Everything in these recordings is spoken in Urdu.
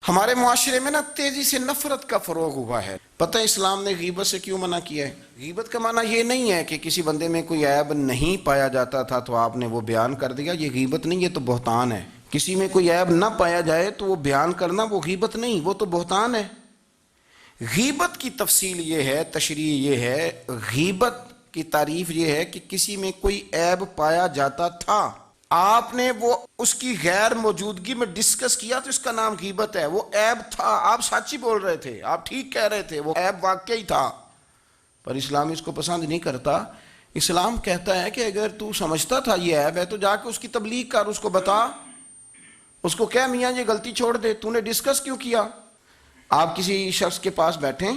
ہمارے معاشرے میں نا تیزی سے نفرت کا فروغ ہوا ہے. پتہ اسلام نے غیبت سے کیوں منع کیا ہے؟ غیبت کا معنی یہ نہیں ہے کہ کسی بندے میں کوئی عیب نہیں پایا جاتا تھا تو آپ نے وہ بیان کر دیا. یہ غیبت نہیں، یہ تو بہتان ہے. کسی میں کوئی عیب نہ پایا جائے تو وہ بیان کرنا وہ غیبت نہیں، وہ تو بہتان ہے. غیبت کی تفصیل یہ ہے، تشریح یہ ہے، غیبت کی تعریف یہ ہے کہ کسی میں کوئی عیب پایا جاتا تھا، آپ نے وہ اس کی غیر موجودگی میں ڈسکس کیا تو اس کا نام غیبت ہے. وہ عیب تھا، آپ سچ ہی بول رہے تھے، آپ ٹھیک کہہ رہے تھے، وہ عیب واقعی تھا، پر اسلام اس کو پسند نہیں کرتا. اسلام کہتا ہے کہ اگر تو سمجھتا تھا یہ عیب ہے تو جا کے اس کی تبلیغ کر، اس کو بتا، اس کو کہہ میاں یہ غلطی چھوڑ دے، تو نے ڈسکس کیوں کیا؟ آپ کسی شخص کے پاس بیٹھیں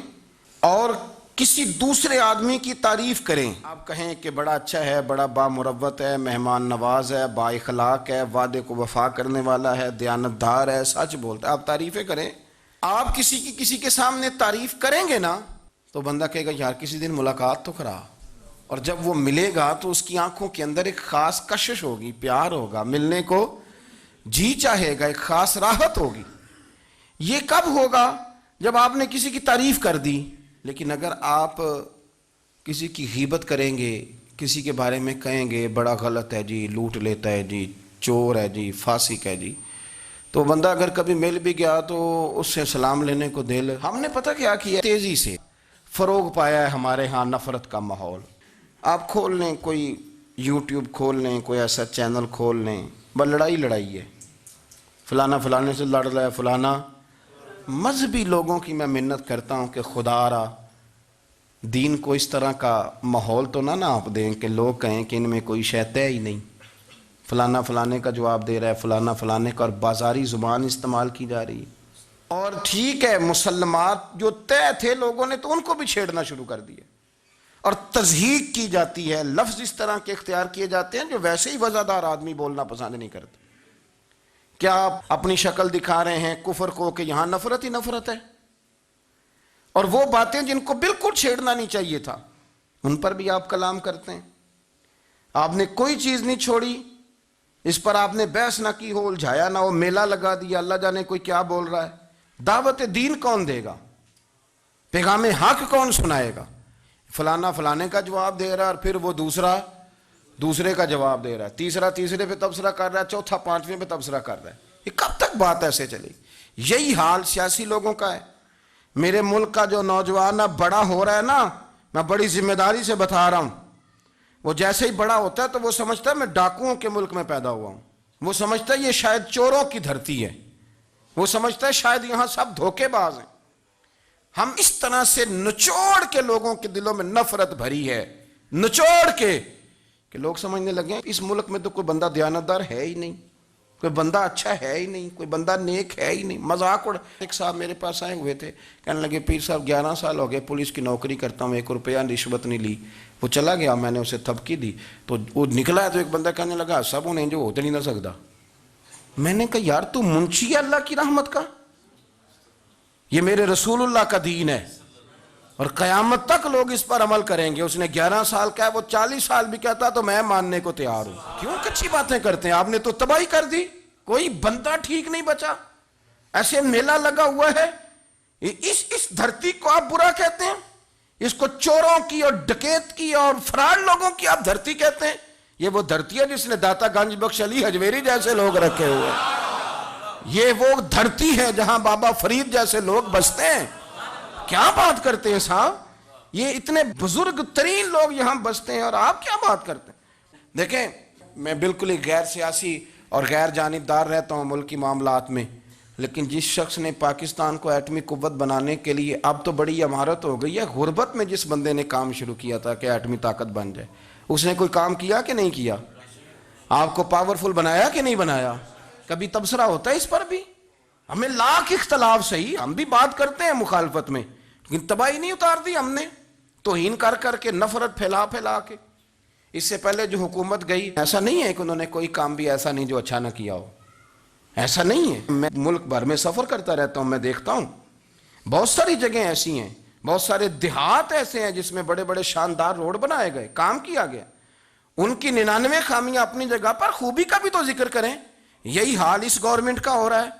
اور کسی دوسرے آدمی کی تعریف کریں، آپ کہیں کہ بڑا اچھا ہے، بڑا بامروت ہے، مہمان نواز ہے، با اخلاق ہے، وعدے کو وفا کرنے والا ہے، دیانتدار ہے، سچ بولتا ہے، آپ تعریفیں کریں. آپ کسی کے سامنے تعریف کریں گے نا تو بندہ کہے گا یار کسی دن ملاقات تو کرا، اور جب وہ ملے گا تو اس کی آنکھوں کے اندر ایک خاص کشش ہوگی، پیار ہوگا، ملنے کو جی چاہے گا، ایک خاص راحت ہوگی. یہ کب ہوگا؟ جب آپ نے کسی کی تعریف کر دی. لیکن اگر آپ کسی کی غیبت کریں گے، کسی کے بارے میں کہیں گے بڑا غلط ہے جی، لوٹ لیتا ہے جی، چور ہے جی، فاسق ہے جی، تو بندہ اگر کبھی مل بھی گیا تو اس سے سلام لینے کو دل. ہم نے پتہ کیا کیا، تیزی سے فروغ پایا ہے ہمارے ہاں نفرت کا ماحول. آپ کھول لیں، کوئی یوٹیوب کھول لیں، کوئی ایسا چینل کھول لیں، بس لڑائی ہے، فلانا فلانے سے لڑ رہا ہے، فلانا. مذہبی لوگوں کی میں منت کرتا ہوں کہ خدا را دین کو اس طرح کا ماحول تو نہ آپ دیں کہ لوگ کہیں کہ ان میں کوئی شے طے ہی نہیں، فلانا فلانے کا جواب دے رہا ہے، فلانا فلانے کا، اور بازاری زبان استعمال کی جا رہی ہے. اور ٹھیک ہے، مسلمات جو طے تھے لوگوں نے تو ان کو بھی چھیڑنا شروع کر دیا، اور تضحیق کی جاتی ہے، لفظ اس طرح کے اختیار کیے جاتے ہیں جو ویسے ہی وزادار آدمی بولنا پسند نہیں کرتے. کیا آپ اپنی شکل دکھا رہے ہیں کفر کو کہ یہاں نفرت ہی نفرت ہے، اور وہ باتیں جن کو بالکل چھیڑنا نہیں چاہیے تھا ان پر بھی آپ کلام کرتے ہیں. آپ نے کوئی چیز نہیں چھوڑی، اس پر آپ نے بحث نہ کی ہو، الجھایا نہ ہو، میلہ لگا دیا، اللہ جانے کوئی کیا بول رہا ہے. دعوت دین کون دے گا؟ پیغام حق کون سنائے گا؟ فلانا فلانے کا جواب دے رہا ہے، اور پھر وہ دوسرے کا جواب دے رہا ہے، تیسرا تیسرے پہ تبصرہ کر رہا ہے، چوتھا پانچویں پہ تبصرہ کر رہا ہے. یہ کب تک بات ایسے چلے گی؟ یہی حال سیاسی لوگوں کا ہے. میرے ملک کا جو نوجوان اب بڑا ہو رہا ہے نا، میں بڑی ذمہ داری سے بتا رہا ہوں، وہ جیسے ہی بڑا ہوتا ہے تو وہ سمجھتا ہے میں ڈاکوؤں کے ملک میں پیدا ہوا ہوں، وہ سمجھتا ہے یہ شاید چوروں کی دھرتی ہے، وہ سمجھتا ہے شاید یہاں سب دھوکے باز ہیں. ہم اس طرح سے نچوڑ کے لوگوں کے دلوں میں نفرت بھری ہے، نچوڑ کے، کہ لوگ سمجھنے لگے ہیں اس ملک میں تو کوئی بندہ دیانتدار ہے ہی نہیں، کوئی بندہ اچھا ہے ہی نہیں، کوئی بندہ نیک ہے ہی نہیں. مذاق اڑ. ایک صاحب میرے پاس آئے ہوئے تھے، کہنے لگے پیر صاحب 11 سال ہو گئے پولیس کی نوکری کرتا ہوں، 1 روپیہ رشوت نہیں لی. وہ چلا گیا، میں نے اسے تھپکی دی تو وہ نکلا ہے، تو ایک بندہ کہنے لگا سب انہیں جو ہوتے نہیں نہ سکتا. میں نے کہا یار تو منشی ہے اللہ کی رحمت کا، یہ میرے رسول اللہ کا دین ہے اور قیامت تک لوگ اس پر عمل کریں گے. اس نے 11 سال کا ہے، وہ 40 سال بھی کہتا تو میں ماننے کو تیار ہوں. کیوں کچھی باتیں کرتے ہیں؟ آپ نے تو تباہی کر دی، کوئی بندہ ٹھیک نہیں بچا. ایسے میلہ لگا ہوا ہے، اس دھرتی کو آپ برا کہتے ہیں، اس کو چوروں کی اور ڈکیت کی اور فراڈ لوگوں کی آپ دھرتی کہتے ہیں. یہ وہ دھرتی ہے جس نے داتا گنج بخش علی حجویری جیسے لوگ رکھے ہوئے ہیں. یہ وہ دھرتی ہے جہاں بابا فرید جیسے لوگ بستے ہیں. کیا بات کرتے ہیں صاحب؟ یہ اتنے بزرگ ترین لوگ یہاں بستے ہیں اور آپ کیا بات کرتے ہیں؟ دیکھیں، میں بالکل ہی غیر سیاسی اور غیر جانبدار رہتا ہوں ملکی معاملات میں، لیکن جس شخص نے پاکستان کو ایٹمی قوت بنانے کے لیے، اب تو بڑی عمارت ہو گئی ہے، غربت میں جس بندے نے کام شروع کیا تھا کہ ایٹمی طاقت بن جائے، اس نے کوئی کام کیا کہ نہیں کیا؟ آپ کو پاورفل بنایا کہ نہیں بنایا؟ کبھی تبصرہ ہوتا ہے اس پر بھی؟ ہمیں لاکھ اختلاف صحیح، ہم بھی بات کرتے ہیں مخالفت میں، لیکن تباہی نہیں اتار دی ہم نے، توہین کر کر کے، نفرت پھیلا پھیلا کے. اس سے پہلے جو حکومت گئی، ایسا نہیں ہے کہ انہوں نے کوئی کام بھی ایسا نہیں جو اچھا نہ کیا ہو، ایسا نہیں ہے. میں ملک بھر میں سفر کرتا رہتا ہوں، میں دیکھتا ہوں بہت ساری جگہیں ایسی ہیں، بہت سارے دیہات ایسے ہیں جس میں بڑے بڑے شاندار روڈ بنائے گئے، کام کیا گیا. ان کی 99 خامیاں اپنی جگہ پر، خوبی کا بھی تو ذکر کریں. یہی حال اس گورنمنٹ کا ہو رہا ہے.